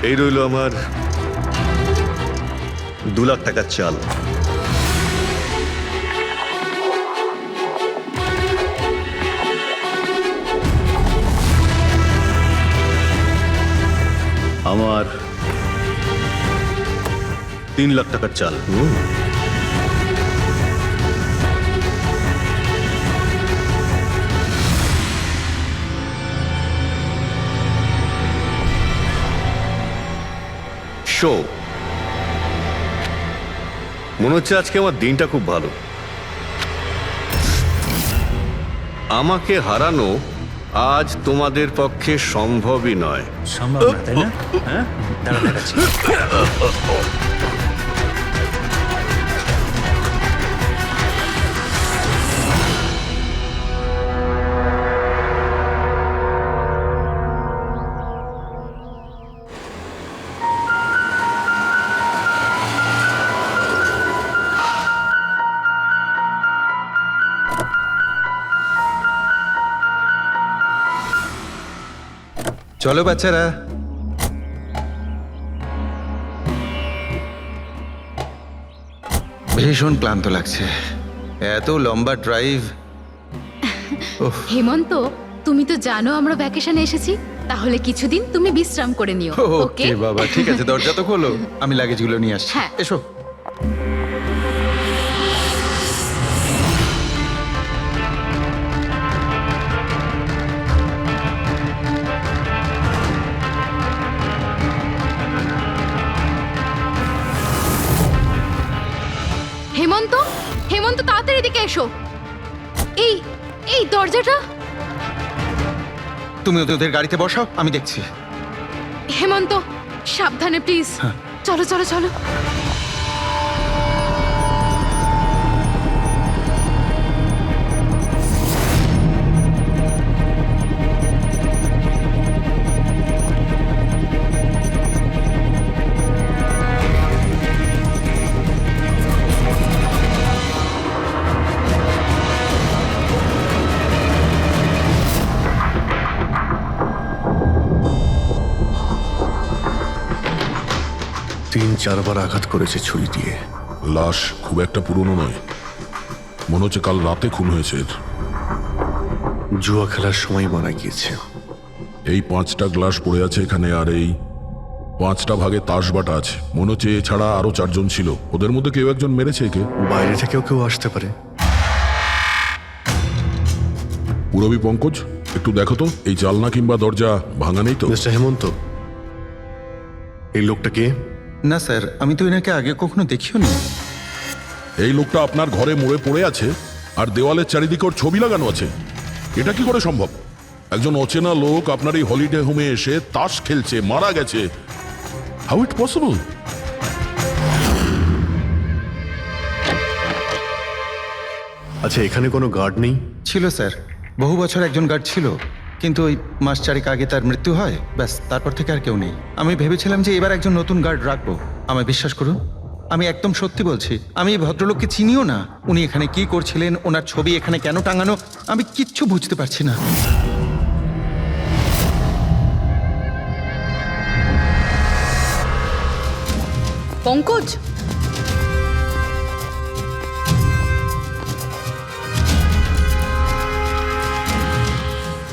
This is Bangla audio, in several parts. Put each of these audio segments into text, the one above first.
এই রইল আমার 2 লাখ টাকার চাল। আমার 3 লাখ টাকার চাল। শো, মনে হচ্ছে আজকে আমার দিনটা খুব ভালো। আমাকে হারানো আজ তোমাদের পক্ষে সম্ভবই নয়। সম্ভব না, তাই না? হ্যাঁ, দাঁড়া দেখাচ্ছি। চলো বাচ্চারা, ভীষণ ক্লান্ত লাগছে, এত লম্বা ড্রাইভ। হেমন্ত, তুমি তো জানো আমরা ভ্যাকেশনে এসেছি, তাহলে কিছুদিন তুমি বিশ্রাম করে নিও। ওকে বাবা, ঠিক আছে, দরজা তো খোলো, আমি লাগেজগুলো নিয়ে আসছি। হ্যাঁ। এসো। হেমন্ত, হেমন্ত তাড়াতাড়ি এদিকে এসো। এই এই দরজাটা। তুমি ওদের গাড়িতে বসাও, আমি দেখছি। হেমন্ত, সাবধানে প্লিজ। চলো চলো চলো। তিন চারবার আঘাত করেছে ছুরি দিয়ে। লাশ খুব একটা পুরনো নয়, মনে হচ্ছে কাল রাতে খুন হয়েছে এর। জুয়া খেলার সময় মারা গিয়েছে। এই 5টা গ্লাস পড়ে আছে এখানে, আর এই 5টা ভাগে তাস বাটা আছে। মনে হচ্ছে এছাড়া আরো 4 জন ছিল, ওদের মধ্যে কেউ একজন মেরেছে একে। বাইরে থেকেও কেউ আসতে পারে। পুরবী পঙ্কজ, একটু দেখো তো এই জালনা কিংবা দরজা ভাঙা নেই তো? মিস্টার হেমন্ত, এই লোকটা কে? না স্যার, আমি তো এনাকে আগে কখনো দেখিও নি। এই লোকটা আপনার ঘরে মরে পড়ে আছে, আর দেওয়ালের চারিদিকে ওর ছবি লাগানো আছে। এটা কি করে সম্ভব? একজন অচেনা লোক আপনার এই হলিডে হোমে এসে তাস খেলছে, মারা গেছে। How it possible? আচ্ছা, এখানে কোনো গার্ড নেই? ছিল স্যার, বহু বছর একজন গার্ড ছিল, কিন্তু ওই মাস চারেক আগে তার মৃত্যু হয়, ব্যাস তারপর থেকে আর কেউ নেই। আমি ভেবেছিলাম যে এবার একজন নতুন গার্ড রাখবো। আমায় বিশ্বাস করুন, আমি একদম সত্যি বলছি। আমি এই ভদ্রলোককে চিনিও না। উনি এখানে কি করছিলেন, ওনার ছবি এখানে কেন টাঙানো, আমি কিচ্ছু বুঝতে পারছি না। পঙ্কজ,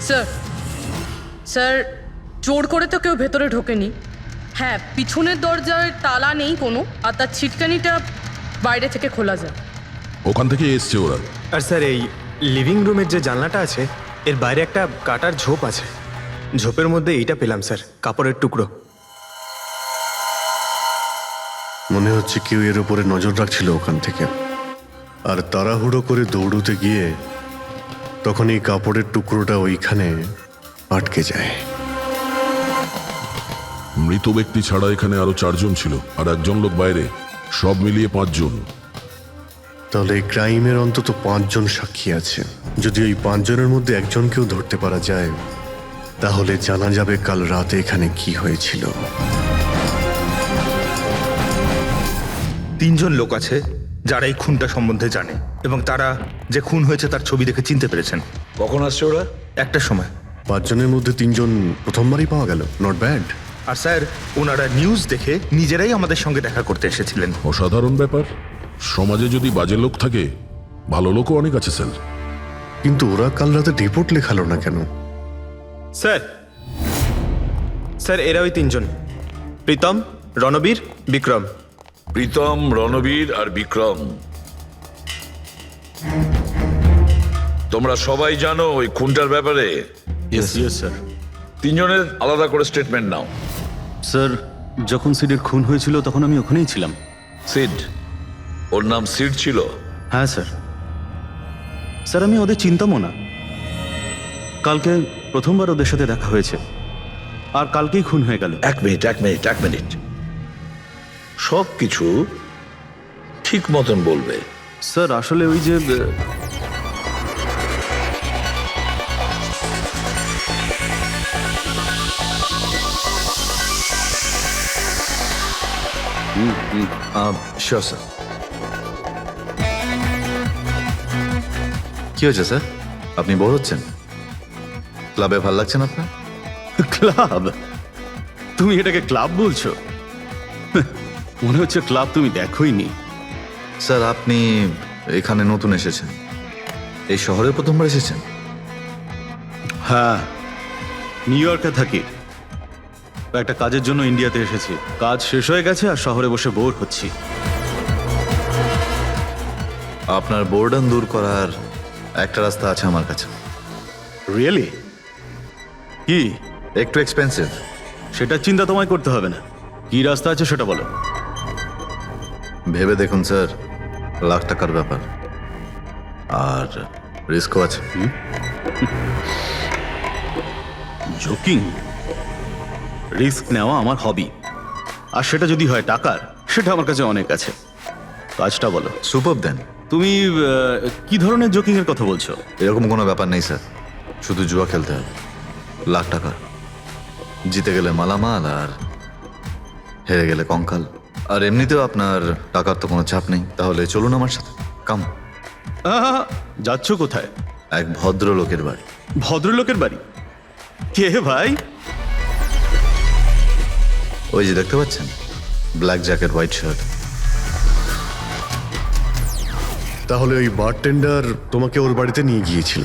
স্যার স্যার, জোর করে তো কেউ ভেতরে ঢোকেনি। হ্যাঁ, পিছনের দরজার তালা নেই কোনো, আর তার ছিটকানিটা বাইরে থেকে খোলা যায়। ওখান থেকে এসছে ওরা। আর স্যার, এই লিভিং রুমের যে জানলাটা আছে, এর বাইরে একটা কাটার ঝোপ আছে। ঝোপের মধ্যে এইটা পেলাম স্যার, কাপড়ের টুকরো। মনে হচ্ছে কেউ এর উপরে নজর রাখছিল ওখান থেকে, আর তাড়াহুড়ো করে দৌড়তে গিয়ে তখন এই কাপড়ের টুকরোটা ওইখানে আটকে যায়। মৃত ব্যক্তি ছাড়া এখানে আরো 4 জন ছিল, আর একজন লোক বাইরে, সব মিলিয়ে 5 জন। তাহলে এই ক্রাইমের অন্তত 5 জন সাক্ষী আছে। যদি ওই 5 জনের মধ্যে একজনকেও ধরতে পারা যায়, তাহলে জানা যাবে কাল রাতে এখানে কি হয়েছিল। 3 জন লোক আছে যারা এই খুনটা সম্বন্ধে জানে, এবং তারা যে খুন হয়েছে তার ছবি দেখে চিনতে পেরেছেন। কখন আসছে ওরা? একটা সময়। 5 জনের মধ্যে 3 জন প্রথমবারই পাওয়া গেল, নট ব্যাড। আর স্যার ওনারা নিউজ দেখে নিজেরাই আমাদের সঙ্গে দেখা করতে এসেছিলেন। অসাধারণ ব্যাপার। সমাজে যদি বাজে লোক থাকে, ভালো লোকও অনেক আছে স্যার। কিন্তু ওরা কাল রাতে রিপোর্ট লেখালো না কেন? স্যার স্যার এরা ওই তিনজন, প্রীতম, রণবীর, বিক্রম। প্রীতম, রণবীর আর বিক্রম, তোমরা সবাই জানো ওই খুনটার ব্যাপারে। স্যার। তিনজনের আলাদা করে স্টেটমেন্ট নাও। স্যার, যখন সিডের খুন হয়েছিল তখন আমি ওখানেই ছিলাম। সিড, ওর নাম সিড ছিল? হ্যাঁ স্যার। স্যার, আমি ওদের চিনতামও না। কালকে প্রথমবার ওদের সাথে দেখা হয়েছে, আর কালকেই খুন হয়ে গেল। এক মিনিট, সব কিছু ঠিক মতন বলবে। স্যার, আসলে ওই যে শিওর স্যার। কি হয়েছে স্যার? আপনি বোর হচ্ছেন? ক্লাবে ভাল লাগছে না আপনার? ক্লাব? তুমি এটাকে ক্লাব বলছো? মনে হচ্ছে ক্লাব তুমি দেখোইনি। স্যার, আপনি এখানে নতুন এসেছেন, এই শহরে প্রথমবার এসেছেন? হ্যাঁ, নিউ ইয়র্কে থাকি। একটা কাজের জন্য ইন্ডিয়াতে এসেছি। কাজ শেষ হয়ে গেছে আর শহরে বসে বোর হচ্ছি। আপনার বোর্ডন দূর করার একটা রাস্তা আছে আমার কাছে। রিয়েলি? কি? একটু এক্সপেন্সিভ। সেটা চিন্তা তোমায় করতে হবে না। কি রাস্তা আছে সেটা বলো। ভেবে দেখুন স্যার, লাখ টাকার ব্যাপার, আর রিস্কও আছে। জোকিং? রিস্ক নেওয়া আমার হবি, আর সেটা যদি হয় টাকার, সেটা আমার কাছে অনেক আছে। কাজটা বলো। সুপার দেন। তুমি কি ধরনের জোকিং এর কথা বলছো? এরকম কোনো ব্যাপার নেই স্যার, শুধু জুয়া খেলতে হবে। লাখ টাকা, জিতে গেলে মালামাল, আর হেরে গেলে কঙ্কাল। আর এমনিতেও আপনার টাকার তো কোনো চাপ নেই। তাহলে চলুন আমার সাথে, কাম। যাচ্ছ কোথায়? এক ভদ্রলোকের বাড়ি। ভদ্রলোকের বাড়ি? কে ভাই? ওই যে দেখতে পাচ্ছেন, ব্ল্যাক জ্যাকেট, হোয়াইট শার্ট। তাহলে ওই বারটেন্ডার তোমাকে ওর বাড়িতে নিয়ে গিয়েছিল,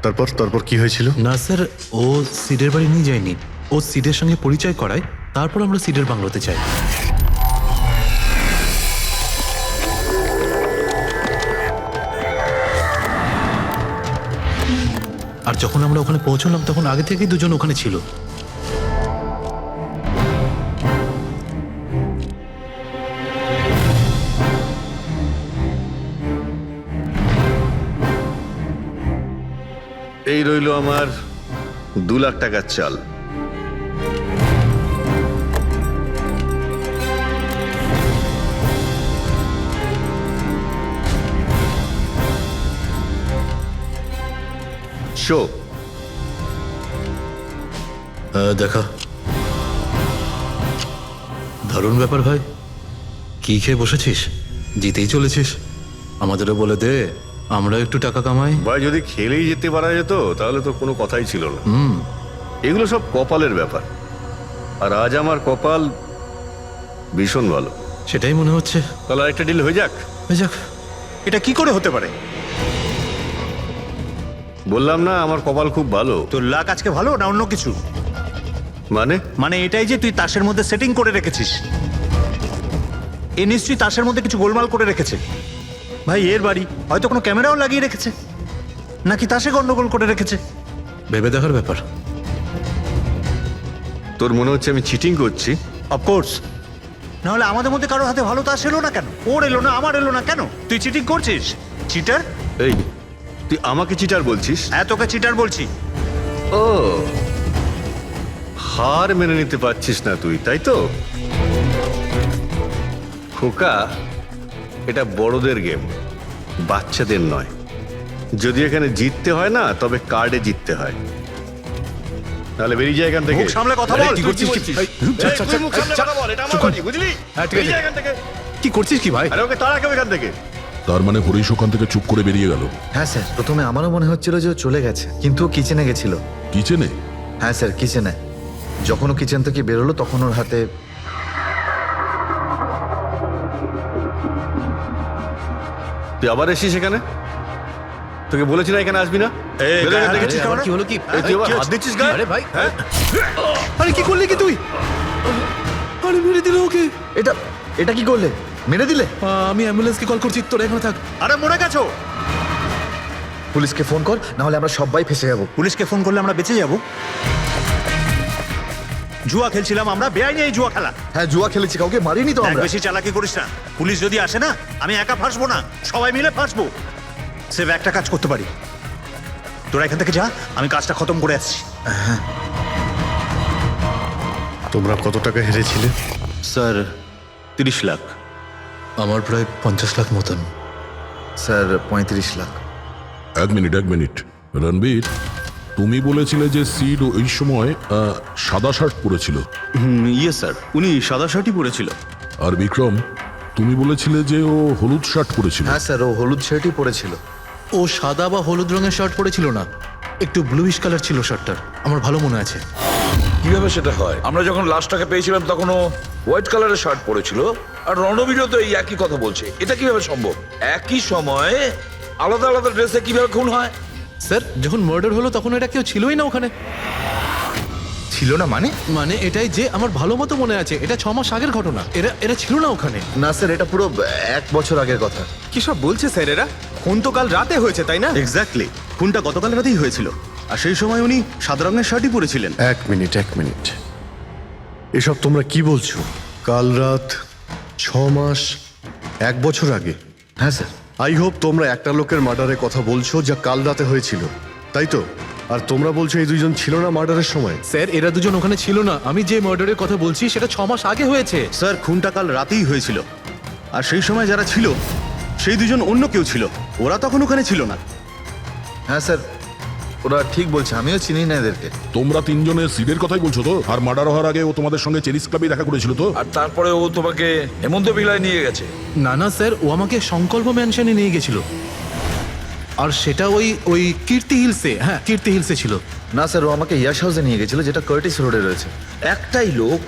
তারপর কি হয়েছিল? না স্যার, ও সিডের বাড়ি নিয়ে যায়নি। ও সিডের সঙ্গে পরিচয় করায়, তারপর আমরা সিডের বাংলোতে যাই। আর যখন আমরা ওখানে পৌঁছলাম তখন আগে থেকেই দুজন ওখানে ছিল। এই রইল আমার 2 লাখ টাকার চাল। শো দেখা। দারুণ ব্যাপার ভাই। কি খেয়ে বসেছিস? জিতেই চলেছিস। আমাদেরও বলে দে, আমরা একটু টাকা কামাই। ভাই, যদি খেলেই যেতে পারা যেত তাহলে তো কোনো কথাই ছিল না। এগুলো সব কপালের ব্যাপার, আর আজ আমার কপাল ভীষণ ভালো। সেটাই মনে হচ্ছে। তাহলে আরেকটা ডিল হয়ে যাক। যাক। এটা কি করে হতে পারে? বললাম না আমার কপাল খুব ভালো। তোর লাক আজকে ভালো না অন্য কিছু? মানে এটাই যে তুই তাসের মধ্যে সেটিং করে রেখেছিস। এ নিশ্চয়ই তাসের মধ্যে কিছু গোলমাল করে রেখেছে। ভাই, এর বাড়ি হয়তো কোনো ক্যামেরাও লাগিয়ে রেখেছে, নাকি তাসে গন্ডগোল করে রেখেছে। ভেবে দেখার ব্যাপার। তোর মনে হচ্ছে আমি চিটিং করছি? অফকোর্স। নাহলে আমাদের মধ্যে কারোর হাতে ভালো তাস এলো না কেন? ওর এলো না, আমার এলো না কেন? তুই চিটিং করছিস, চিটার। এই, তুই আমাকে চিটার বলছিস? হ্যাঁ, তোকে চিটার বলছি। ও, হার মেনে নিতে পারছিস না তুই, তাই তো? খোকা, এটা বড়দের গেম, বাচ্চাদের নয়। যদি এখানে জিততে হয় না, তবে কার্ডে জিততে হয়। তাহলে বেরিয়ে যায় এখান থেকে। মুখ সামলে কথা আরে, বল। কি করছিস? তুই মুখ সামলে কথা বল, এটা আমার বাড়ি, বুঝলি? বেরিয়ে যায় এখান থেকে। কি করছিস কি ভাই? আরে ওকে তাড়া কেউ এখান থেকে। তার মানে হরিশ ওখান থেকে চুপ করে বেরিয়ে গেল। হ্যাঁ স্যার, প্রথমে আমারও মনে হচ্ছিল যে ও চলে গেছে, কিন্তু কিচেনে গেছিল। কিচেনে? হ্যাঁ স্যার, কিচেনে যখন ও কিচেন থেকে বেরোলো তখন ওর হাতে তুই আবার এসিস এখানে? তোকে বলেছি না এখানে আসবি না? বেরো এখান থেকে। কি হলো কি তুই আবার হাত দিচ্ছিস গায়ে? আরে ভাই আরে কি করলি কি তুই? আরে মেরে দিল ওকে। এটা এটা কি করলে? মেরে দিলে? আমি অ্যাম্বুলেন্সকে কল করছি, তোরা এখানে থাক। আরে মরে গেছো? পুলিশকে ফোন কর, না হলে আমরা সবাই ফেসে যাবো। পুলিশকে ফোন করলে আমরা বেঁচে যাব? জুয়া খেলছিলাম আমরা, বেআইনি এই জুয়া খেলা। হ্যাঁ, জুয়া খেলেছি, কাউকে মারিনি তো দেখ, আমরা। বেশি চালাকি করিস না। পুলিশ যদি আসে না, আমি একা ফাঁসবো না, সবাই মিলে ফাঁসবো। সে একটা কাজ করতে পারি, তোরা এখান থেকে যা, আমি কাজটা খতম করে আসছি। তোমরা কত টাকা হেরেছিলে? স্যার 30 লাখ। আমার প্রায় 50 লাখ মতন। স্যার 35 লাখ। এক মিনিট রণবীর, তুমি বলেছিলে যে সিড ওই সময় সাদা শার্ট পরেছিল, ইয়ে স্যার, উনি সাদা শার্টই পরেছিল। আর বিক্রম, তুমি বলেছিলে যে ও হলুদ শার্ট পরেছিল। হ্যাঁ স্যার, ও হলুদ শার্টই পরেছিল। ও সাদা বা হলুদ রঙের শার্ট পরেছিল না, একটু ব্লুইশ কালার ছিল শার্টটার, আমার ভালো মনে আছে। কিভাবে সেটা হয়? আমরা যখন লাশটাকে পেয়েছিলাম তখন ও হোয়াইট কালারের শার্ট পরেছিল, আর রণবীরও তো এই একই কথা বলছে। এটা কিভাবে সম্ভব? একই সময়ে আলাদা আলাদা ড্রেসে কিভাবে খুন হয়? স্যার, যখন মার্ডার হলো তখন এটা কেউ ছিলই না ওখানে। ছিল না মানে? মানে এটাই যে আমার ভালো মতো মনে আছে, এটা 6 মাস আগের ঘটনা। এরা ছিল না ওখানে। না স্যার, এটা পুরো 1 বছর আগের কথা। কি সব বলছে স্যার এরা? খুন তো কাল রাতে হয়েছে, তাই না? এক্স্যাক্টলি, খুনটা গতকাল রাতেই হয়েছিল। আর সেই সময় উনি সাদা রঙের শার্টই পরেছিলেন। এক মিনিট, এসব তোমরা কি বলছো? কাল রাত, 6 মাস, 1 বছর আগে? হ্যাঁ স্যার। আই হোপ তোমরা একটা লোকের মার্ডারের কথা বলছো যা কাল রাতে হয়েছিল, তাই তো? আর তোমরা বলছো এই দুইজন ছিল না মার্ডারের সময়? স্যার, এরা দুজন ওখানে ছিল না। আমি যে মার্ডারের কথা বলছি সেটা 6 মাস আগে হয়েছে। স্যার, খুনটা কাল রাতেই হয়েছিল। আর সেই সময় যারা ছিল সেই দুজন অন্য কেউ ছিল, ওরা তখন ওখানে ছিল না। হ্যাঁ স্যার, ওরা ঠিক বলছে, আমিও চিনি না এদেরকে। তোমরা তিনজনের সিডের কথাই বলছো তো? আর মার্ডার হওয়ার আগে ও তোমাদের সঙ্গে চেরিস ক্লাবে দেখা করেছিল তো? আর তারপরে ও তোমাকে হেমন্ত বিলায় নিয়ে গেছে। না না স্যার, ও আমাকে সংকল্প ম্যানশনে নিয়ে গেছিল। আর সেটা ওই কীর্তি হিলসে, হ্যাঁ কীর্তি হিলসে ছিল। না স্যার, ও আমাকে ইয়াশ হাউসে নিয়ে গেছিল, যেটা কার্টিস রোডে রয়েছে। একটাই লোক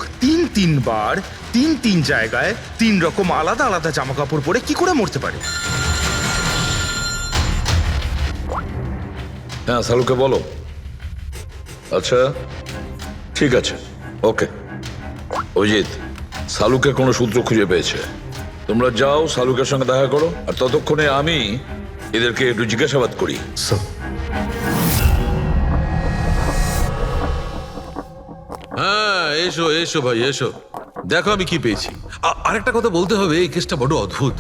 3 বার 3 জায়গায় 3 রকম আলাদা আলাদা জামা কাপড় পরে কি করে মরতে পারে? হ্যাঁ, সালুকে বলো। আচ্ছা, ঠিক আছে, ওকে। অজিত, সালুকে কোনো সূত্র খুঁজে পেয়েছে। তোমরা যাও, সালুকের সঙ্গে দেখা করো, আর ততক্ষণে আমি এদেরকে একটু জিজ্ঞাসাবাদ করি। হ্যাঁ, এসো এসো ভাই, এসো, দেখো আমি কি পেয়েছি। আরেকটা কথা বলতে হবে, এই কেসটা বড় অদ্ভুত।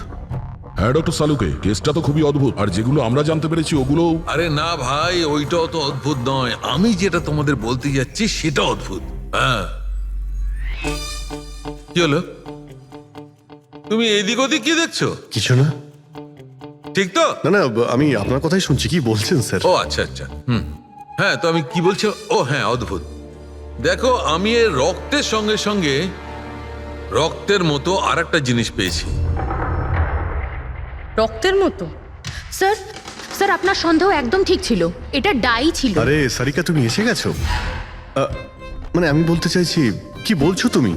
হ্যাঁ ডক্টর সালুকে, কেসটা তো খুবই অদ্ভুত, আর যেগুলো আমরা জানতে পেরেছি ওগুলো। আরে না ভাই, ওইটা অত অদ্ভুত নয়, আমি যেটা তোমাদের বলতে যাচ্ছি সেটা অদ্ভুত। হ্যাঁ, কি হলো? তুমি এদিক ওদিক কি দেখছো? কিছু না। ঠিক তো? না, আমি আপনার কথাই শুনছি। কি বলছেন স্যার? ও আচ্ছা, হ্যাঁ, তো আমি কি বলছি? ও হ্যাঁ, অদ্ভুত। দেখো, আমি এর রক্তের সঙ্গে সঙ্গে রক্তের মতো আর একটা জিনিস পেয়েছি। রক্তের মতো? স্যার আপনার সন্দেহ একদম ঠিক ছিল, এটা ডাই ছিল। আরে সারিকা, তুমি এসে গেছো? মানে আমি বলতে চাইছি, কি বলছো তুমি?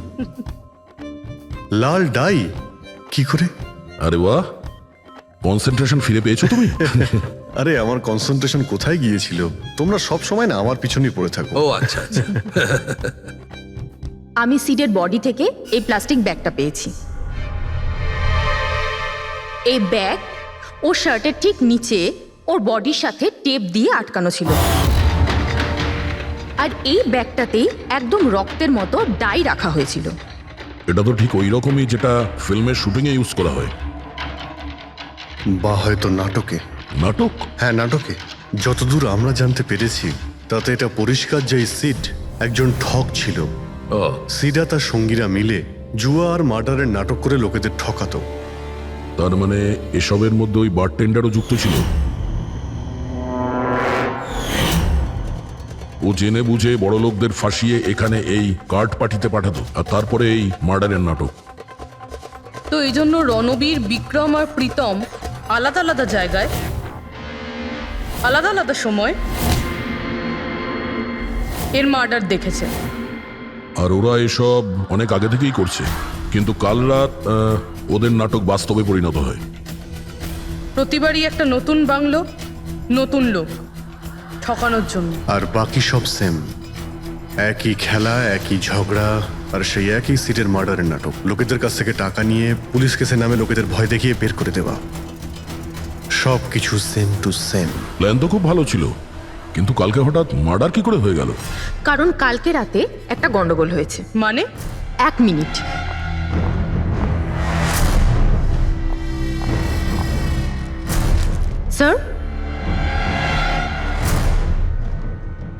লাল ডাই? কি করে? আরে বাহ, কনসেন্ট্রেশন ফিরে পেয়েছো তুমি? আরে আমার কনসেন্ট্রেশন কোথায় গিয়েছিল? তোমরা সব সময় না আমার পিছনেই পড়ে থাকো। ও আচ্ছা আচ্ছা। আমি সিডের বডি থেকে এই প্লাস্টিক ব্যাগটা পেয়েছি। এই ব্যাগ ওর শার্টের ঠিক নিচে ওর বডির সাথে টেপ দিয়ে আটকানো ছিল। আর এই ব্যাগটাতেই একদম রক্তের মতো ডাই রাখা হয়েছিল। এটা তো ঠিক ওই রকমই যেটা ফিল্মের শুটিংয়ে ইউজ করা হয়। বা হয়তো নাটকে। নাটক? হ্যাঁ, নাটকে। যতদূর আমরা জানতে পেরেছি তাতে এটা পরিষ্কার যে সিড একজন ঠক ছিল। সিডা তার সঙ্গীরা মিলে জুয়া আর মার্ডারের নাটক করে লোকেদের ঠকাতো। তার মানে এসবের মধ্যে ওই বারটেন্ডারও যুক্ত ছিল। ও জেনে বুঝে বড় লোকদের ফাঁসিয়ে এখানে এই কার্ড পার্টিতে পাঠাতো, আর তারপরে এই মার্ডারের নাটক। তো এই জন্য রণবীর, বিক্রম আর প্রীতম আলাদা আলাদা জায়গায় আলাদা আলাদা সময় এর মার্ডার দেখেছে। আর ওরা এসব অনেক আগে থেকেই করছে, কিন্তু কাল রাত ওদের নাটক বাস্তবে পরিণত হয়। প্রতিবারই একটা নতুন বাংলো, নতুন লোক ঠকানোর জন্য। আর বাকি সব সেম, একই খেলা, একই ঝগড়া, আর সেই একই সিটের মার্ডারের নাটক। লোকেদের কাছ থেকে টাকা নিয়ে পুলিশ কেসে নামে লোকেদের ভয় দেখিয়ে বের করে দেওয়া, সব কিছু সেম টু সেম। প্ল্যান তো খুব ভালো ছিল, কিন্তু কালকে হঠাৎ মার্ডার কি করে হয়ে গেল? কারণ কালকে রাতে একটা গন্ডগোল হয়েছে। মানে 1 মিনিট। স্যার,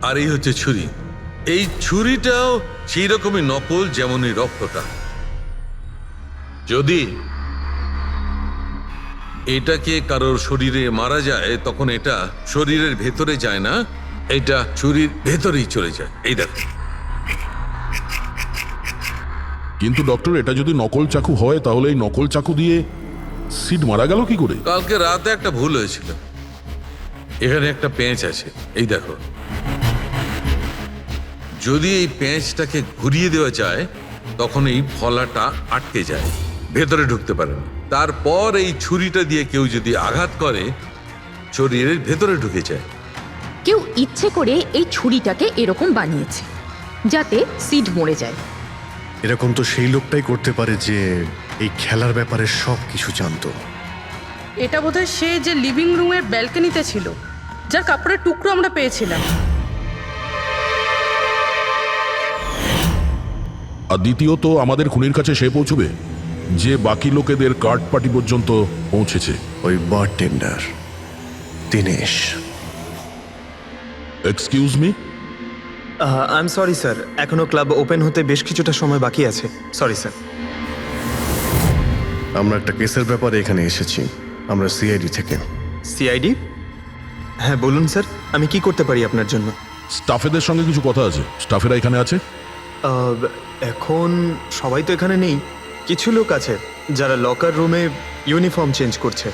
আর এই হচ্ছে ছুরি। এই ছুরিটাও সেই রকমই নকল যেমন এই রক্তটা। যদি এটাকে কারোর শরীরে মারা যায় তখন এটা শরীরের ভেতরে যায় না, এটা ছুরির ভেতরেই চলে যায়। এই দেখো। কিন্তু ডক্টর, এটা যদি নকল চাকু হয় তাহলে এই নকল চাকু দিয়ে সিড মারা গেল কি করে? কালকে রাতে একটা ভুল হয়েছিল। এখানে একটা পেঁচ আছে, এই দেখো। যদি এই পেঁচটাকে ঘুরিয়ে দেওয়া যায় তখন এই ফলাটা আটকে যায়, ভেতরে ঢুকতে পারে না। তারপর এই ছুরিটা দিয়ে কেউ যদি আঘাত করে শরীরের ভেতরে ঢুকে যায়। কেউ ইচ্ছে করে এই ছুরিটাকে এরকম বানিয়েছে যাতে সিড মরে যায়। এরকম তো সেই লোকটাই করতে পারে যে এই খেলার ব্যাপারে সব কিছু জানতো। এটা বোধহয় সে যে লিভিং রুমের ব্যালকনিতে ছিল, যার কাপড়ের টুকরো আমরা পেয়েছিলাম। আর দ্বিতীয়ত, আমাদের খুনির কাছে সে পৌঁছবে যে বাকি লোকেদের কার্ড পার্টি পর্যন্ত পৌঁছেছে। ওই bartender Dinesh. Excuse me? I am sorry sir, এখনো ক্লাব ওপেন হতে বেশ কিছুটা সময় বাকি আছে। Sorry sir. আমরা একটা কেসের ব্যাপারে এখানে এসেছি, আমরা সিআইডি থেকে। সিআইডি? হ্যাঁ বলুন স্যার, আমি কি করতে পারি আপনার জন্য? স্টাফেদের সঙ্গে কিছু কথা আছে। স্টাফেরা এখানে আছে? এখন সবাই তো এখানে নেই, কিছু লোক আছে যারা লকার রুমে ইউনিফর্ম চেঞ্জ করছে।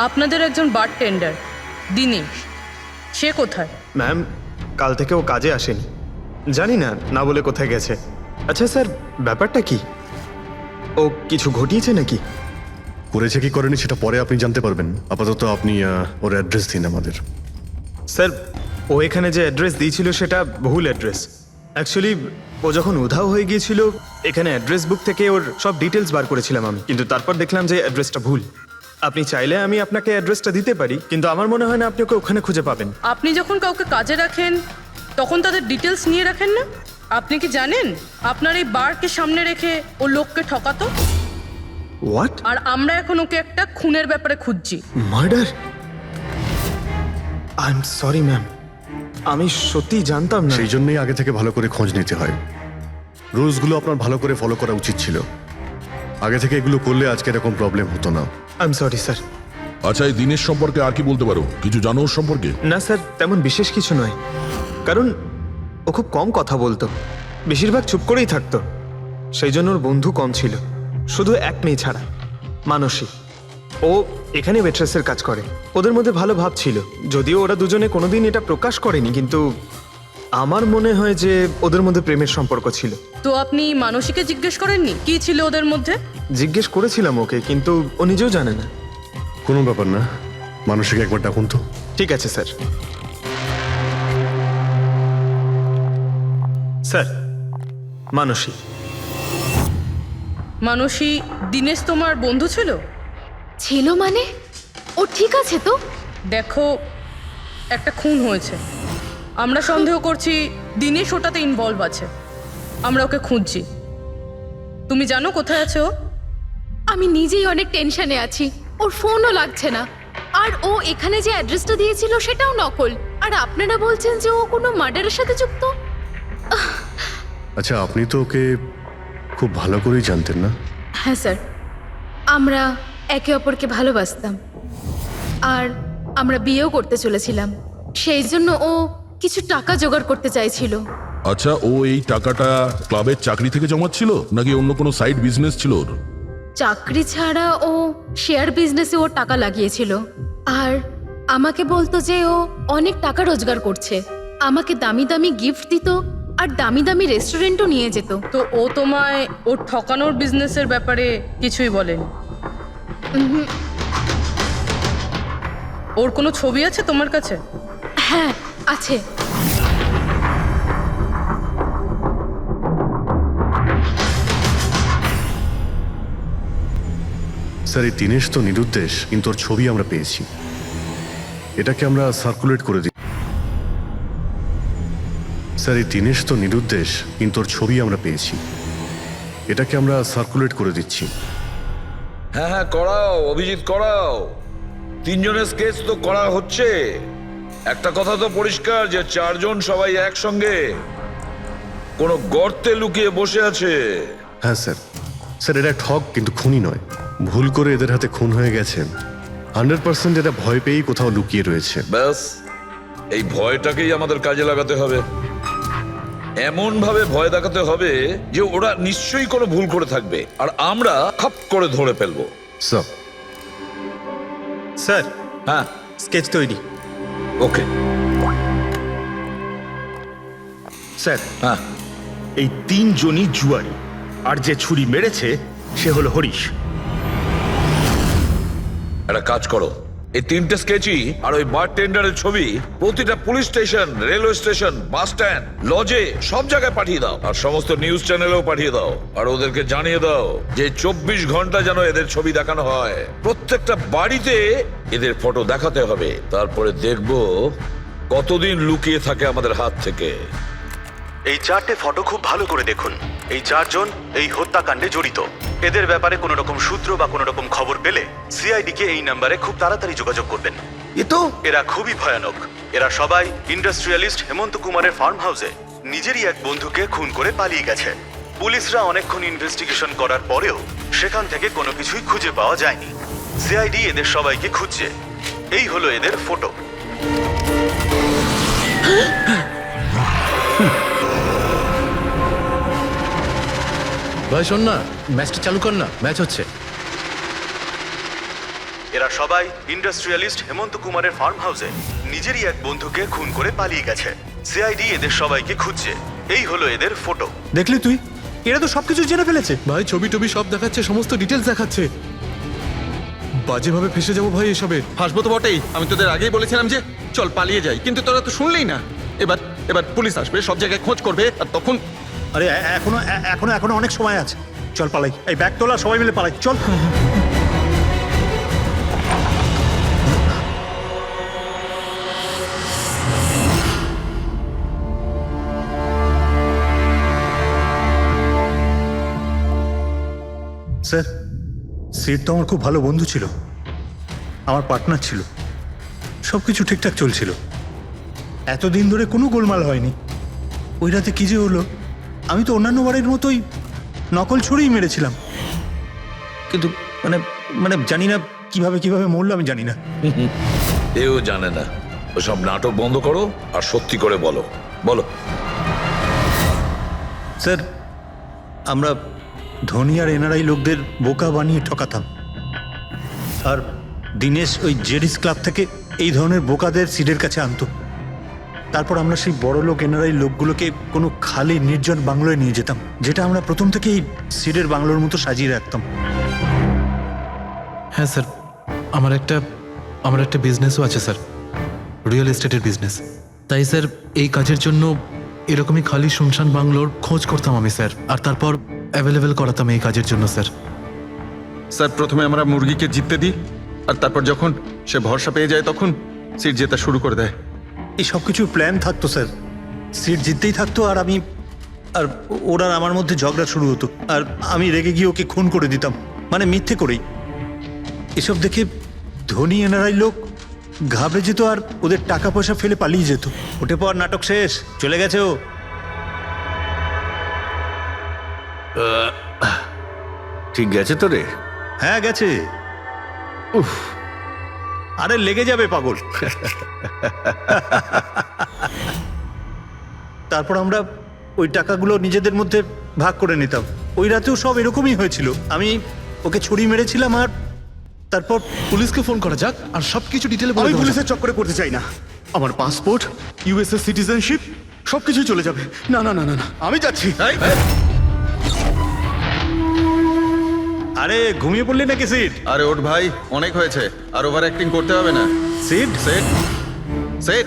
আপনাদের একজন বারটেন্ডার দিনেশ, সে কোথায়? ম্যাম, কাল থেকে ও কাজে আসেনি, জানি না না বলে কোথায় গেছে। আচ্ছা স্যার, ব্যাপারটা কি? ও কিছু ঘটিয়েছে নাকি? করেছে কি করেনি সেটা পরে আপনি জানতে পারবেন। আপাতত আপনি ওর অ্যাড্রেস দিন আমাদের। স্যার, ও এখানে যে অ্যাড্রেস দিয়েছিল সেটা ভুল অ্যাড্রেস। অ্যাকচুয়ালি ও যখন উধাও হয়ে গিয়েছিল এখানে অ্যাড্রেস বুক থেকে ওর সব ডিটেলস বার করেছিলাম আমি, কিন্তু তারপর দেখলাম যে অ্যাড্রেসটা ভুল। আপনি চাইলে আমি আপনাকে অ্যাড্রেসটা দিতে পারি, কিন্তু আমার মনে হয় না আপনি ওকে ওখানে খুঁজে পাবেন। আপনি যখন কাউকে কাজে রাখেন তখন তাদের ডিটেলস নিয়ে রাখেন না? আপনি কি জানেন আপনার এই বারকে সামনে রেখে ও লোককে ঠকাতো? হোয়াট? আর আমরা এখন ওকে একটা খুনের ব্যাপারে খুঁজছি। Murder? I am sorry ma'am, আমি সত্যি জানতাম না। সেই জন্যই আগে থেকে ভালো করে খোঁজ নিতে হয়। রুলসগুলো আপনার ভালো করে ফলো করা উচিত ছিল। আগে থেকে এগুলো করলে আজকে এরকম প্রবলেম হতো না। I am sorry sir. আচ্ছা, এই দিনের সম্পর্কে আর কি বলতে পারো? কিছু জানো ওর সম্পর্কে? না স্যার, তেমন বিশেষ কিছু নয়, কারণ ও খুব কম কথা বলতো, বেশিরভাগ চুপ করেই থাকতো। সেই জন্য ওর বন্ধু কম ছিল, শুধু এক মেয়ে ছাড়া, মানসী। ও এখানে ওয়েট্রেসের কাজ করে। ওদের মধ্যে ভালো ভাব ছিল, যদিও ওরা দুজনে কোনোদিন এটা প্রকাশ করেনি, কিন্তু আমার মনে হয় যে ওদের মধ্যে প্রেমের সম্পর্ক ছিল। তো আপনি মানসীকে জিজ্ঞেস করেননি কি ছিল ওদের মধ্যে? জিজ্ঞেস করেছিলাম ওকে, কিন্তু ও নিজেও জানে না। কোনো ব্যাপার না, মানুষকে একবার ডাকুন তো। ঠিক আছে স্যার। স্যার, মানসী। মানসী, দিনেশ তোমার বন্ধু ছিল? ছিল মানে? ও ঠিক আছে তো? দেখো, একটা খুন হয়েছে, আমরা সন্দেহ করছি দিনেশ ওটাতে ইনভলভ আছে। আমরা ওকে খুঁজছি। তুমি জানো কোথায় আছে ও? আমি নিজেই অনেক টেনশনে আছি, ওর ফোনও লাগছে না। আর ও এখানে যে অ্যাড্রেসটা দিয়েছিল সেটাও নকল। আর আপনারা বলছেন যে ও কোনো মার্ডারের সাথে যুক্ত? আচ্ছা, আপনি তো ওকে খুব ভালো করেই জানতেন না? হ্যাঁ স্যার, আমরা একে অপরকে ভালোবাসতাম আর আমরা বিয়েও করতে চলেছিলাম। সেই জন্য ও কিছু টাকা জোগাড় করতে চাইছিল। আচ্ছা, ও এই টাকাটা ক্লাবের চাকরি থেকে জমাচ্ছিল নাকি অন্য কোনো সাইড বিজনেস ছিল ওর? চাকরি ছাড়া ও শেয়ার বিজনেসে ওর টাকা লাগিয়েছিল। আর আমাকে বলতো যে ও অনেক টাকা রোজগার করছে, আমাকে দামি দামি গিফট দিত আর দামি দামি রেস্টুরেন্টও নিয়ে যেত। তো ও তোমায় ওর ঠকানোর বিজনেসের ব্যাপারে কিছুই বলেনি? ওর কোনো ছবি আছে তোমার কাছে? হ্যাঁ আছে। স্যার এই দিনেশ তো নিরুদ্দেশ, কিন্তু ওর ছবি আমরা পেয়েছি। এটাকে আমরা সার্কুলেট করে দিই। স্যার এই দিনেশ তো নিরুদ্দেশ, কিন্তু ওর ছবি আমরা পেয়েছি। এটাকে আমরা সার্কুলেট করে দিচ্ছি। হ্যাঁ হ্যাঁ, করাও অভিজিৎ, করাও। 3 জনের স্কেচ তো করা হচ্ছে। একটা কথা তো পরিষ্কার যে 4 জন সবাই একসঙ্গে কোনো গর্তে লুকিয়ে বসে আছে। হ্যাঁ স্যার। স্যার এরা ঠক কিন্তু খুনি নয়। ভুল করে এদের হাতে খুন হয়ে গেছে। 100% এরা ভয় পেয়েই কোথাও লুকিয়ে রয়েছে। ব্যাস, এই ভয়টাকেই আমাদের কাজে লাগাতে হবে। এমন ভাবে ভয় দেখাতে হবে যে ওরা নিশ্চয়ই কোনো ভুল করে থাকবে, আর আমরা খপ করে ধরে ফেলবো। স্যার স্যার, হ্যাঁ, স্কেচ তৈরি। ওকে স্যার, হ্যাঁ, এই 3 জনই জুয়ারি, আর যে ছুরি মেরেছে সে হলো হরিশ। একটা কাজ করো, এই 3টে স্কেচই আর ওই বারটেন্ডারের ছবি প্রতিটা police station, railway station, bus stand, লজে সব জায়গায় পাঠিয়ে দাও, আর সমস্ত নিউজ চ্যানেলেও পাঠিয়ে দাও। আর ওদেরকে জানিয়ে দাও যে 24 ঘন্টা যেন এদের ছবি দেখানো হয়। প্রত্যেকটা বাড়িতে এদের ফটো দেখাতে হবে। তারপরে দেখবো কতদিন লুকিয়ে থাকে আমাদের হাত থেকে। এই 4টে ফটো খুব ভালো করে দেখুন। এই 4 জন এই হত্যাকাণ্ডে জড়িত। এদের ব্যাপারে কোনো রকম সূত্র বা কোনো রকম খবর পেলে সিআইডি কে এই নাম্বারে খুব তাড়াতাড়ি যোগাযোগ করবেন। এরা খুবই ভয়ানক। এরা সবাই ইন্ডাস্ট্রিয়ালিস্ট হেমন্ত কুমারের ফার্ম হাউসে নিজেরই এক বন্ধুকে খুন করে পালিয়ে গেছে। পুলিশরা অনেকক্ষণ ইনভেস্টিগেশন করার পরেও সেখান থেকে কোনো কিছুই খুঁজে পাওয়া যায়নি। সিআইডি এদের সবাইকে খুঁজছে। এই হলো এদের ফটো। ভাই শোন না, ম্যাচটা চালু কর না, ম্যাচ হচ্ছে। এরা সবাই ইন্ডাস্ট্রিয়ালিস্ট হেমন্ত কুমারের ফার্ম হাউসে নিজেরই এক বন্ধুকে খুন করে পালিয়ে গেছে। সিআইডি এদের সবাইকে খুঁজছে। এই হলো এদের ফটো। দেখলি তুই, এরা তো সবকিছু জেনে ফেলেছে। ভাই ছবি টবি সব দেখাচ্ছে, সমস্ত ডিটেলস দেখাচ্ছে। বাজেভাবে ফেসে যাবো ভাই এসবে। হাসবো তো বটেই। আমি তোদের আগেই বলেছিলাম যে চল পালিয়ে যাই, কিন্তু তোরা তো শুনলেই না। এবার এবার পুলিশ আসবে, সব জায়গায় খোঁজ করবে, আর তখন আরে এখনো এখনো এখনো অনেক সময় আছে। চল পালাই, এই ব্যাগ তোলা, সবাই মিলে পালাই, চল। স্যার, সিট তো আমার খুব ভালো বন্ধু ছিল, আমার পার্টনার ছিল, সব কিছু ঠিকঠাক চলছিল। এতদিন ধরে কোনো গোলমাল হয়নি। ওই রাতে কি যে হলো, আমি তো অন্যান্য বারের মতোই নকল ছুরিই মেরেছিলাম, কিন্তু মানে মানে জানি না কিভাবে কিভাবে মরলো, আমি জানি না। এও জানে না। ওসব নাটক বন্ধ করো আর সত্যি করে বলো। বলো। স্যার, আমরা ধনী আর এনআরআই লোকদের বোকা বানিয়ে ঠকাতাম, আর দিনেশ ওই জেডিস ক্লাব থেকে এই ধরনের বোকাদের সিডের কাছে আনতো। তারপর আমরা সেই বড় লোক এনআরআই লোকগুলোকে কোনো খালি নির্জন বাংলোয় নিয়ে যেতাম, যেটা আমরা প্রথম থেকেই সিডের বাংলোর মতো সাজিয়ে রাখতাম। হ্যাঁ স্যার, আমার একটা বিজনেসও আছে স্যার, রিয়েল এস্টেটের বিজনেস। তাই স্যার এই কাজের জন্য এরকমই খালি শুনশান বাংলোর খোঁজ করতাম আমি স্যার, আর তারপর অ্যাভেলেবেল করাতাম এই কাজের জন্য স্যার। স্যার প্রথমে আমরা মুরগিকে জিততে দিই, আর তারপর যখন সে ভরসা পেয়ে যায় তখন সিট জেতা শুরু করে দেয়। এই সব কিছু প্ল্যান থাকতো স্যার, সিট জিততেই থাকতো, আর আমি আর ওরা আমার মধ্যে ঝগড়া শুরু হতো, আর আমি রেগে গিয়ে ওকে খুন করে দিতাম, মানে মিথ্যে করেই। এসব দেখে ধনী এনআরআই লোক ঘাবড়ে যেত আর ওদের টাকা পয়সা ফেলে পালিয়ে যেত। ওঠে পর নাটক শেষ, চলে গেছে ও। ঠিক গেছে তো রে? হ্যাঁ গেছে। উফ, আরে লেগে যাবে পাগল। তারপর আমরা ওই টাকাগুলো নিজেদের মধ্যে ভাগ করে নিতাম। ওই রাতেও সব এরকমই হয়েছিল। আমি ওকে ছুরি মেরেছিলাম, আর তারপর পুলিশকে ফোন করা যাক আর সবকিছু ডিটেলে বলে আমি দেওয়া যাক। পুলিশের চক্করে পড়তে চাই না। আমার পাসপোর্ট, ইউএসএ সিটিজেনশিপ সবকিছুই চলে যাবে। না না না না না, আমি যাচ্ছি। আরে ঘুমিয়ে পড়লি নাকি সিট? আরে ওঠ ভাই, অনেক হয়েছে, আর ওভার অ্যাক্টিং করতে হবে না। Sit set set.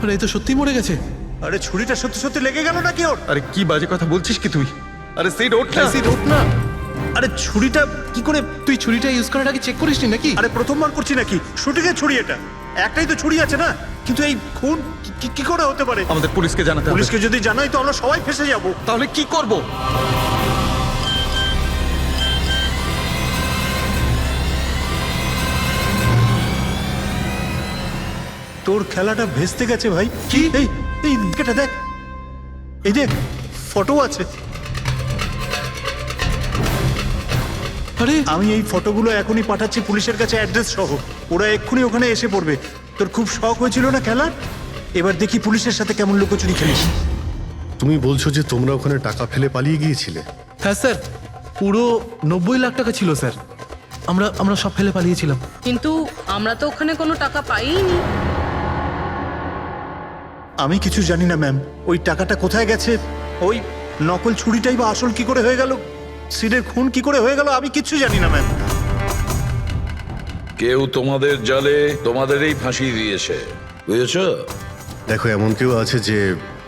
আরে এই তো সত্যি মরে গেছে। আরে ছুরিটা সত্যি সত্যি লেগে গেল নাকি ওর? আরে কি বাজে কথা বলছিস কি তুই? আরে সেট ওঠ না। সিট ওঠ না। আরে ছুরিটা কি করে? তুই ছুরিটা ইউজ করার আগে চেক করিসনি নাকি? আরে প্রথমবার করছি নাকি? শুটিংয়ের ছুরি এটা, একটাই তো ছুরি আছে না, কিন্তু এই খুন কি করে হতে পারে? আমাদের পুলিশকে জানাতে হবে। পুলিশকে যদি জানাই তো আমরা সবাই ফেসে যাব। তাহলে কি করব? তোর খেলাটা ভেস্তে গেছে ভাই। কি? এই এই এটা দেখ, এই দেখ ফটো আছে। আরে আমি এই ফটোগুলো এখনই পাঠাচ্ছি পুলিশের কাছে অ্যাড্রেস সহ, ওরা এক্ষুনি ওখানে এসে পড়বে। তোর খুব শখ হয়েছিল না খেলার, এবার দেখি পুলিশের সাথে কেমন লুকোচুরি খেলিস। তুমি বলছো যে তোমরা ওখানে টাকা ফেলে পালিয়ে গিয়েছিলে? হ্যাঁ স্যার, পুরো 90 লাখ টাকা ছিল স্যার। আমরা সব ফেলে পালিয়েছিলাম। কিন্তু আমরা তো ওখানে কোনো টাকা পাইনি। আমি কিছু জানি না ম্যাম, ওই টাকাটা কোথায় গেছে, ওই নকল ছুরিটাই বা আসল কি করে হয়ে গেল, সিডের খুন কি করে হয়ে গেল, আমি কিচ্ছু জানি না ম্যাম। কেউ তোমাদের জালে তোমাদেরই ফাঁসি দিয়েছে, বুঝেছো? দেখো, এমন কেউ আছে যে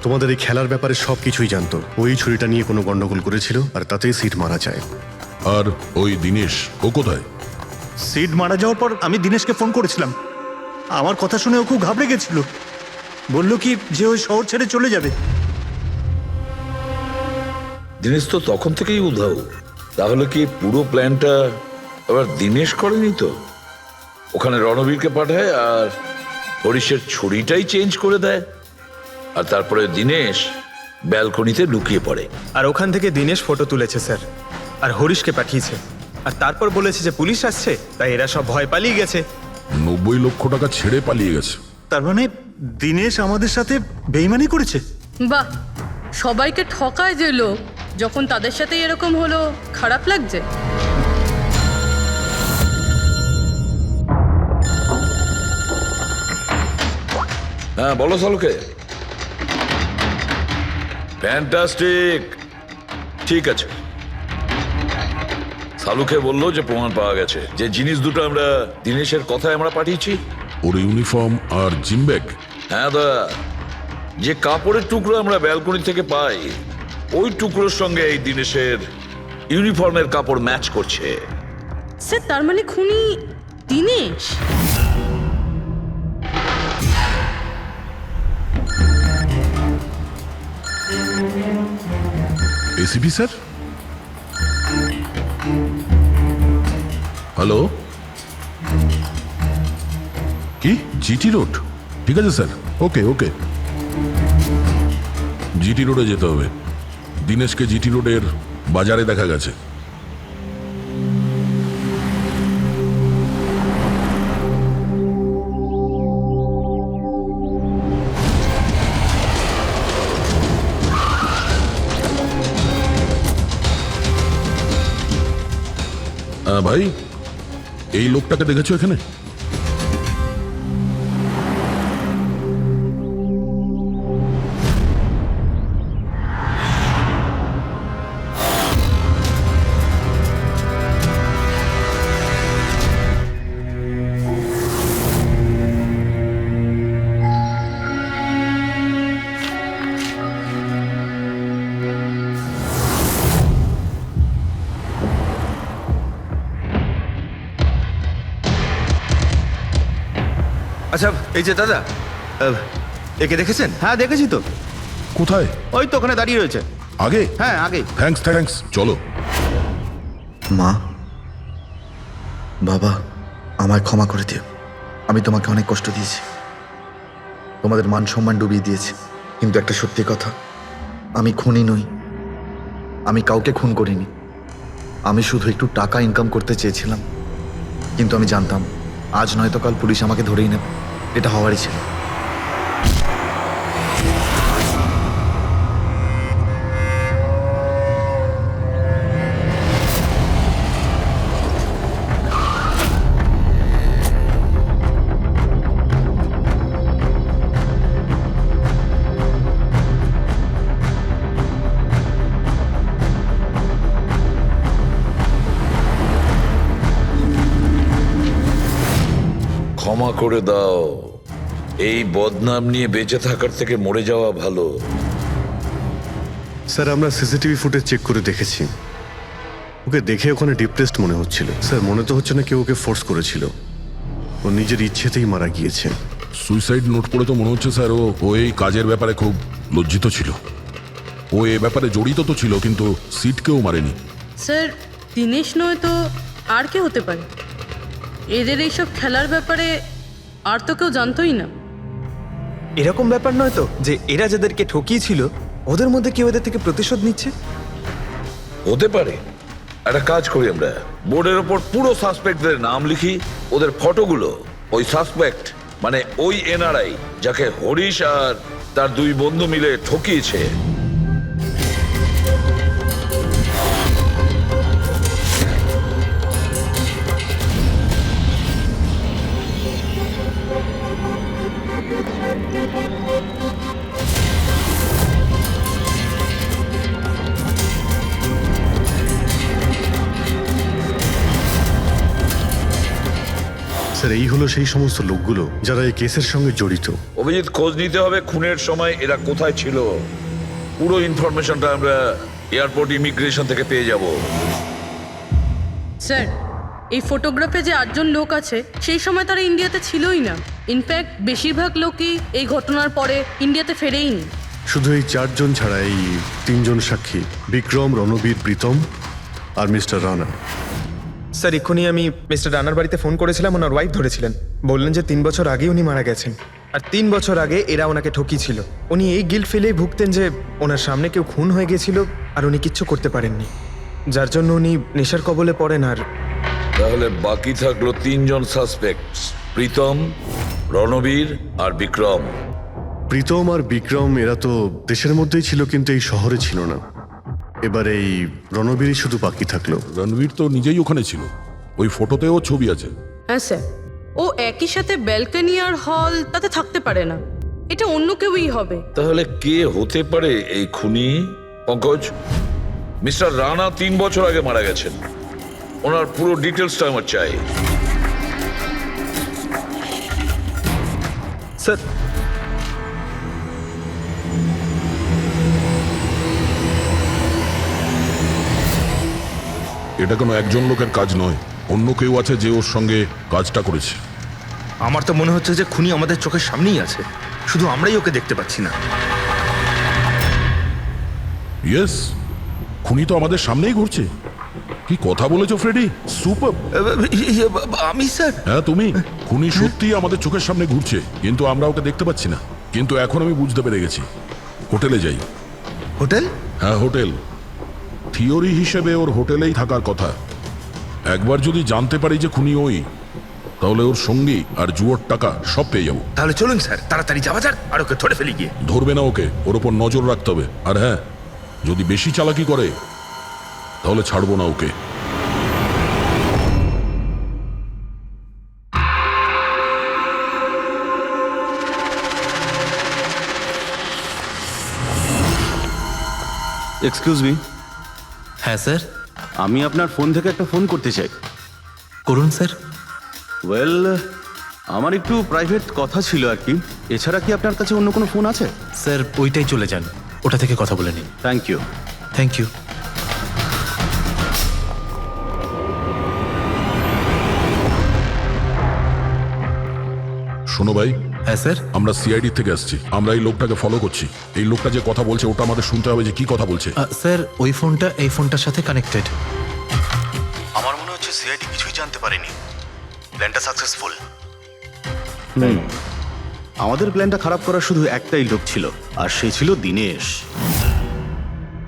তোমাদের এই খেলার ব্যাপারে সবকিছুই জানতো। ওই ছুরিটা নিয়ে কোনো গন্ডগোল করেছিল আর তাতেই সিট মারা যায়। আর ওই দিনেশ, ও কোথায়? সিড মারা যাওয়ার পর আমি দিনেশকে ফোন করেছিলাম, আমার কথা শুনে ও খুব ঘাবড়ে গেছিল, বলল কি যে ওই শহর ছেড়ে চলে যাবে। দিনেশ তো তখন থেকেই উধাও। তাহলে কি পুরো প্ল্যানটা আবার দিনেশ করেনি তো? ওখানে রণবীরকে পাঠায় আর হরিশের ছুরিটাই চেঞ্জ করে দেয়, আর তারপরে দিনেশ ব্যালকনিতে লুকিয়ে পড়ে। আর ওখান থেকে দিনেশ ফটো তুলেছে স্যার, আর হরিশকে পাঠিয়েছে, আর তারপর বলেছে যে পুলিশ আসছে, তাই এরা সব ভয় পালিয়ে গেছে। 90 লক্ষ টাকা ছেড়ে পালিয়ে গেছে। তার মানে দিনেশ আমাদের সাথে বেইমানি করেছে। বাহ, সবাইকে ঠকায় যে লোক, যখন তাদের সাথে এরকম হলো খারাপ লাগছে। হ্যাঁ বলো সালুকে। ফ্যান্টাস্টিক, ঠিক আছে। সালুকে বললো যে প্রমাণ পাওয়া গেছে, যে জিনিস দুটো আমরা দিনেশের কথায় আমরা পাঠিয়েছি। ওর ইউনিফর্ম আর জিম ব্যাগ। হ্যাঁ দা, যে কাপড়ের টুকরো আমরা ব্যালকনি থেকে পাই, ওই টুকরোর সঙ্গে এই দিনেশের ইউনিফর্মের কাপড় ম্যাচ করছে। স্যার, তার মানে খুনি দিনেশ? ACP sir, hello. কি জিটি রোড? ঠিক আছে স্যার, ওকে ওকে। জিটি রোডে যেতে হবে। দিনেশকে জিটি রোডের বাজারে দেখা গেছে। ভাই, এই লোকটাকে দেখেছো এখানে? আচ্ছা এই যে দাদা, একে দেখেছেন? হ্যাঁ দেখেছি তো। কোথায়? ওই তো ওখানে দাঁড়িয়ে রয়েছে। আগে? হ্যাঁ আগে। থ্যাঙ্কস থ্যাঙ্কস, চলো। মা, বাবা, আমায় ক্ষমা করে দিও। আমি তোমাকে অনেক কষ্ট দিয়েছি, তোমাদের মান সম্মান ডুবিয়ে দিয়েছি। কিন্তু একটা সত্যি কথা, আমি খুনি নই, আমি কাউকে খুন করিনি। আমি শুধু একটু টাকা ইনকাম করতে চেয়েছিলাম, কিন্তু আমি জানতাম আজ নয়তো কাল পুলিশ আমাকে ধরেই নেবে। এটা হওয়ারই ছিল। ক্ষমা করে দাও। এই বদনাম নিয়ে বেঁচে থাকার থেকে মরে যাওয়া ভালো। স্যার আমরা সিসিটিভি ফুটেজ চেক করে দেখেছি, ওকে দেখে ওখানে ডিপ্রেসড মনে হচ্ছিল। স্যার মনে তো হচ্ছে না কেউ ওকে ফোর্স করেছিল, ও নিজের ইচ্ছেতেই মারা গিয়েছে। সুইসাইড নোট পড়ে তো মনে হচ্ছে স্যার ও এই কাজের ব্যাপারে খুব লজ্জিত ছিল। ও এ ব্যাপারে জড়িত তো ছিল, কিন্তু সিটকেও মারেনি। স্যার দিনেশ নয় তো আর কে হতে পারে? এদের এইসব খেলার ব্যাপারে আর তো কেউ জানতোই না। এরকম ব্যাপার নয় তো যে এরা যাদেরকে ঠকিয়েছিল ওদের মধ্যে কেউ এদের থেকে প্রতিশোধ নিচ্ছে? হতে পারে। একটা কাজ করি, আমরা বোর্ডের ওপর পুরো সাসপেক্টদের নাম লিখি, ওদের ফটোগুলো ওই সাসপেক্ট মানে ওই এনআরআই যাকে হরিশ আর তার দুই বন্ধু মিলে ঠকিয়েছে স্যার এই হলো সেই সমস্ত লোকগুলো যারা এই কেসের সঙ্গে জড়িত। অভিজিৎ, খোঁজ নিতে হবে খুনের সময় এরা কোথায় ছিল। পুরো ইনফরমেশনটা আমরা এয়ারপোর্ট ইমিগ্রেশন থেকে পেয়ে যাব। স্যার এই ফটোগ্রাফে যে 8জন লোক আছে সেই সময় তারা ইন্ডিয়াতে ছিলই না। ইনফ্যাক্ট বেশিরভাগ লোকই এই ঘটনার পরে ইন্ডিয়াতে ফেরেইনি। শুধু এই 4 জন ছাড়া এই 3 জন সাক্ষী, বিক্রম, রণবীর, প্রীতম আর মিস্টার রানা। স্যার এক্ষুনি আমি মিস্টার রানার বাড়িতে ফোন করেছিলাম, ওনার ওয়াইফ ধরেছিলেন। বললেন যে 3 বছর আগে উনি মারা গেছেন, আর 3 বছর আগে এরা ওনাকে ঠকিয়েছিল। উনি এই গিল্ট ফিলেই ভুগতেন যে ওনার সামনে কেউ খুন হয়ে গেছিল আর উনি কিচ্ছু করতে পারেননি, যার জন্য উনি নেশার কবলে পড়েন। আর তাহলে বাকি থাকলো 3 জন সাসপেক্ট, প্রীতম, রণবীর আর বিক্রম। প্রীতম আর বিক্রম এরা তো দেশের মধ্যেই ছিল, কিন্তু এই শহরে ছিল না। এবার এই রণবীরই শুধু বাকি থাকলো। রণবীর তো নিজেই ওখানে ছিল, ওই ফটোতেও ছবি আছে। হ্যাঁ স্যার, ও একই সাথে ব্যালকনি আর হল তাতে থাকতে পারে না, এটা অন্য কেউই হবে। তাহলে কে হতে পারে এই খুনি? পঙ্কজ, মিস্টার রানা 3 বছর আগে মারা গেছেন, ওনার পুরো ডিটেলসটা আমার চাই। স্যার এটা কোনো একজন লোকের কাজ নয়, অন্য কেউ আছে যে ওর সঙ্গে কাজটা করেছে। আমার তো মনে হচ্ছে যে খুনি আমাদের চোখের সামনেই আছে, শুধু আমরাই ওকে দেখতে পাচ্ছি না। ইয়েস, খুনি তো আমাদের সামনেই ঘুরছে। কি কথা বলেছো ফ্রেডি, সুপার। আমি স্যার? হ্যাঁ তুমি। খুনি সত্যিই আমাদের চোখের সামনে ঘুরছে, কিন্তু আমরা ওকে দেখতে পাচ্ছি না। কিন্তু এখন আমি বুঝতে পেরে গেছি। হোটেলে যাই। হোটেল? হ্যাঁ হোটেল। থিওরি হিসেবে ওর হোটেলেই থাকার কথা। একবার যদি জানতে পারি যে খুনি ওই, তাহলে ওর সঙ্গী আর জুয়োর টাকা সব পেয়ে যাবো। তাহলে চলুন স্যার, তাড়াতাড়ি যাওয়া যাক আর ওকে ধরে ফেলি গিয়ে। ধরবে না ওকে, ওর ওপর নজর রাখতে হবে। আর হ্যাঁ, যদি বেশি চালাকি করে তাহলে ছাড়বো না ওকে। Excuse me. হ্যাঁ স্যার। আমি আপনার ফোন থেকে একটা ফোন করতে চাই। করুন স্যার। ওয়েল, আমার একটু প্রাইভেট কথা ছিল আর কি। এছাড়া কি আপনার কাছে অন্য কোনো ফোন আছে? স্যার ওইটাই চলে যান, ওটা থেকে কথা বলে নিন। Thank you. Thank you. শোনো ভাই। হ্যাঁ স্যার। আমরা সিআইডি থেকে আসছি, আমরা এই লোকটাকে ফলো করছি। এই লোকটা যে কথা বলছে ওটা আমাদের শুনতে হবে যে কি কথা বলছে। স্যার ওই ফোনটা এই ফোনটার সাথে কানেক্টেড। আমার মনে হচ্ছে সিআইডি কিছুই জানতে পারেনি। প্ল্যানটা সাকসেসফুল। আমাদের প্ল্যানটা খারাপ করার শুধু একটাই লোক ছিল, আর সে ছিল দিনেশ।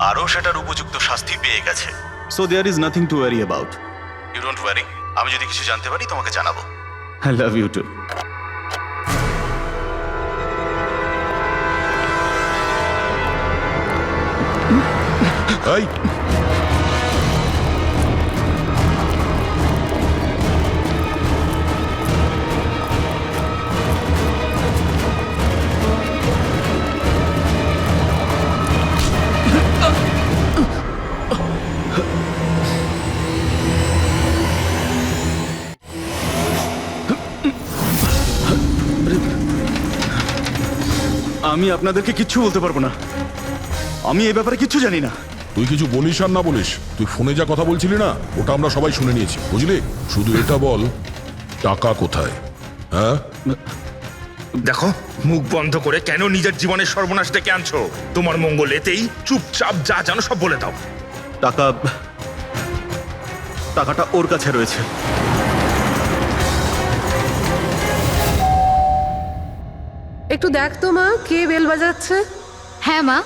আরও সেটার উপযুক্ত শাস্তি পেয়ে গেছে। So there is nothing to worry about. You don't worry. আমি যদি কিছু জানতে পারি তোমাকে জানাবো। I love you too. এই আমি আপনাদেরকে কিচ্ছু বলতে পারবো না, আমি এই ব্যাপারে কিচ্ছু জানি না। তুই কিছু বলিস আর না বলিস, তুই ফোনে যা কথা বলছিলি না ওটা আমরা সবাই শুনে নিয়েছি, বুঝলি? শুধু এটা বল, টাকা কোথায়? হ্যাঁ, দেখো, মুখ বন্ধ করে কেন নিজের জীবনের সর্বনাশ ডেকে আনছো? তোমার মঙ্গল এতেই, চুপচাপ যা জানো সব বলে দাও। টাকাটা ওর কাছে রয়েছে। একটু দেখ তো মা, কে বেল বাজাচ্ছে? হ্যাঁ মা।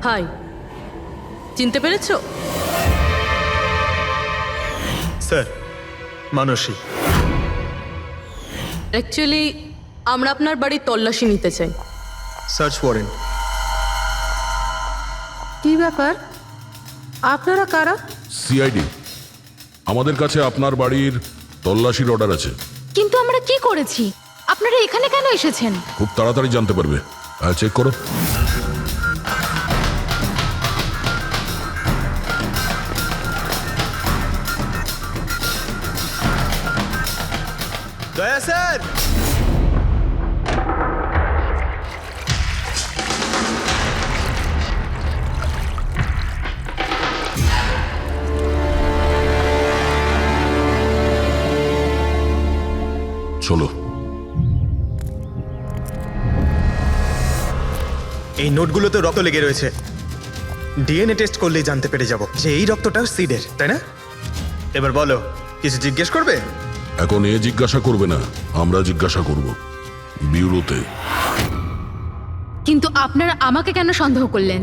হাই, চিনতে পেরেছো? স্যার, মানসী। অ্যাকচুয়ালি আমরা আপনার বাড়ির তল্লাশি নিতে চাই। Search warrant. কি ব্যাপার, আপনারা কারা? সিআইডি, আমাদের কাছে আপনার বাড়ির তল্লাশির অর্ডার আছে। কিন্তু আমরা কি করেছি? আপনারা এখানে কেন এসেছেন? খুব তাড়াতাড়ি জানতে পারবে। চেক করো। দয়া স্যার। চলো। এই নোটগুলোতে রক্ত লেগে রয়েছে। ডিএনএ টেস্ট করলেই জানতে পেরে যাব যে এই রক্তটা সিডের, তাই না? এবার বলো, কিছু জিজ্ঞেস করবে? এখন এ জিজ্ঞাসা করবে না, আমরা জিজ্ঞাসা করব বিউরোতে। কিন্তু আপনারা আমাকে কেন সন্দেহ করলেন?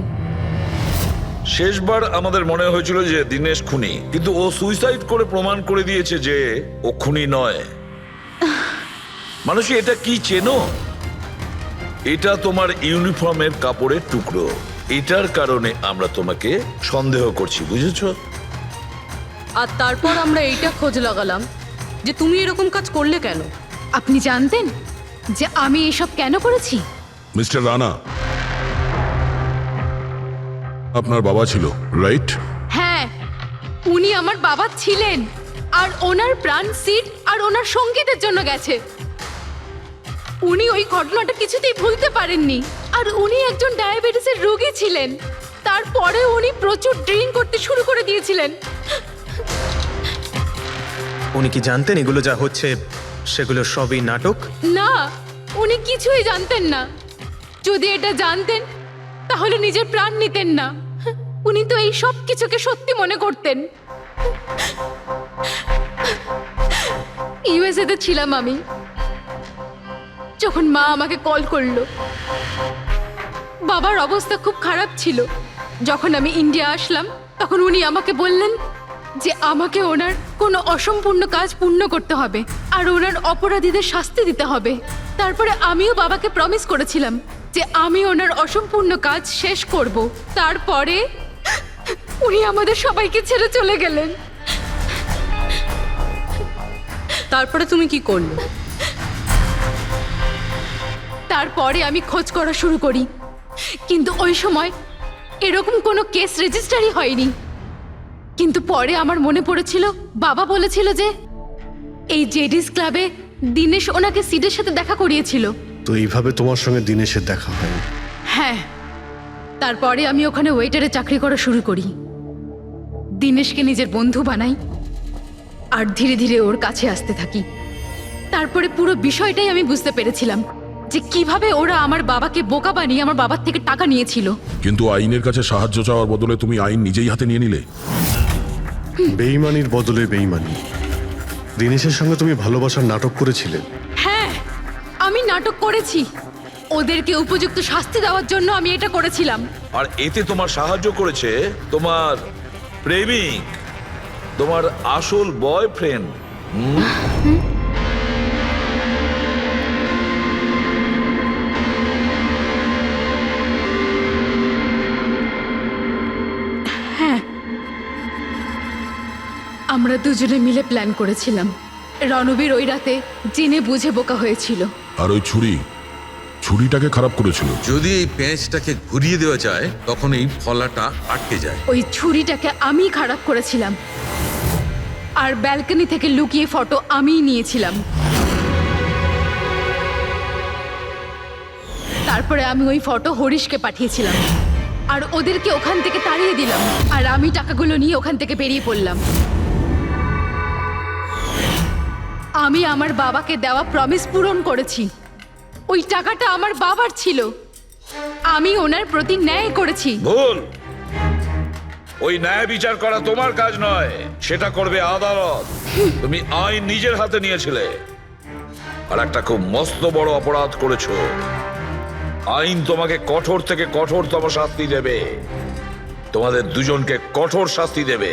শেষবার আমাদের মনে হয়েছিল যে দিনেশ খুনি, কিন্তু ও সুইসাইড করে প্রমাণ করে দিয়েছে যে ও খুনি নয়। মানুষ, এটা কি চেনো? এটা তোমার ইউনিফর্মের কাপড়ের টুকরো। এটার কারণে আমরা তোমাকে সন্দেহ করছি, বুঝেছো? আর তারপর আমরা এইটা খোঁজ লাগালাম যে তুমি এরকম কাজ করলে কেন। আপনি জানতেন যে আমি এসব কেন করেছি? মিস্টার রানা, আপনার বাবা ছিল, রাইট? হ্যাঁ, উনি আমার বাবা ছিলেন, আর ওনার প্রাণ সিড আর ওনার সঙ্গীতের জন্য গেছে। উনি ওই ঘটনাটা কিছুতেই ভুলতে পারেননি, আর উনি একজন ডায়াবেটিসের রোগী ছিলেন। তারপরে উনি প্রচুর ড্রিঙ্ক করতে শুরু করে দিয়েছিলেন। উনি কি জানতেন এগুলো যা হচ্ছে সেগুলো সবই নাটক? না, উনি কিছুই জানতেন না। যদি এটা জানতেন তাহলে নিজের প্রাণ নিতেন না। উনি তো এই সব কিছুকে সত্যি মনে করতেন। ইউএসএ তে ছিলাম আমি, যখন মা আমাকে কল করলো। বাবার অবস্থা খুব খারাপ ছিল। যখন আমি ইন্ডিয়া আসলাম তখন উনি আমাকে বললেন যে আমাকে ওনার কোনো অসম্পূর্ণ কাজ পূর্ণ করতে হবে আর ওনার অপরাধীদের শাস্তি দিতে হবে। তারপরে আমিও বাবাকে প্রমিস করেছিলাম যে আমি ওনার অসম্পূর্ণ কাজ শেষ করব। তারপরে উনি আমাদের সবাইকে ছেড়ে চলে গেলেন। তারপরে তুমি কি করলে? তারপরে আমি খোঁজ করা শুরু করি, কিন্তু ওই সময় এরকম কোনো কেস রেজিস্টারই হয়নি। কিন্তু পরে আমার মনে পড়েছিল, বাবা বলেছিল যে এই জেডিস ক্লাবে দিনেশ ওনাকে সিডের সাথে দেখা করিয়েছিল। তো এইভাবে তোমার সঙ্গে দিনেশের দেখা হয়? হ্যাঁ, তারপরে আমি ওখানে ওয়েটারে চাকরি করা শুরু করি। দিনেশকে নিজের বন্ধু বানাই আর ধীরে ধীরে ওর কাছে আসতে থাকি। তারপরে পুরো বিষয়টাই আমি বুঝতে পেরেছিলাম যে কিভাবে ওরা আমার বাবাকে বোকা বানিয়ে আমার বাবার থেকে টাকা নিয়েছিল। কিন্তু আইনের কাছে সাহায্য চাওয়ার বদলে তুমি আইন নিজেই হাতে নিয়ে নিলে। বেইমানির বদলে বেইমানি। দিনেশের সঙ্গে তুমি ভালোবাসার নাটক করেছিলে। হ্যাঁ, আমি নাটক করেছি। ওদেরকে উপযুক্ত শাস্তি দেওয়ার জন্য আমি এটা করেছিলাম। আর এতে তোমার সাহায্য করেছে তোমার প্রেমিক, তোমার আসল বয়ফ্রেন্ড। হ্যাঁ, আমরা দুজনে মিলে প্ল্যান করেছিলাম। রণবীর ওই রাতে জেনে বুঝে বোকা হয়েছিল। আর ওই ছুরি ছুরিটাকে খারাপ করেছিল? যদি এই পেঁচটাকে ঘুরিয়ে দেওয়া যায় তখন এই ফলাটা আটকে যায়। ওই ছুরিটাকে আমি খারাপ করেছিলাম, আর ব্যালকনি থেকে লুকিয়ে ফটো আমিই নিয়েছিলাম। তারপরে আমি ওই ফটো হরিশকে পাঠিয়েছিলাম, আর ওদেরকে ওখান থেকে তাড়িয়ে দিলাম, আর আমি টাকাগুলো নিয়ে ওখান থেকে বেরিয়ে পড়লাম। আমি আমার বাবাকে দেওয়া প্রমিস পূরণ করেছি। ওই টাকাটা আমার বাবার ছিল, আমি ওনার প্রতি ন্যায় করেছি। ভুল। ওই ন্যায় বিচার করা তোমার কাজ নয়, সেটা করবে আদালত। তুমি আইন নিজের হাতে নিয়েছিলে, আর একটা খুব মস্ত বড় অপরাধ করেছো। আইন তোমাকে কঠোর থেকে কঠোরতম শাস্তি দেবে, তোমাদের দুজনকে কঠোর শাস্তি দেবে।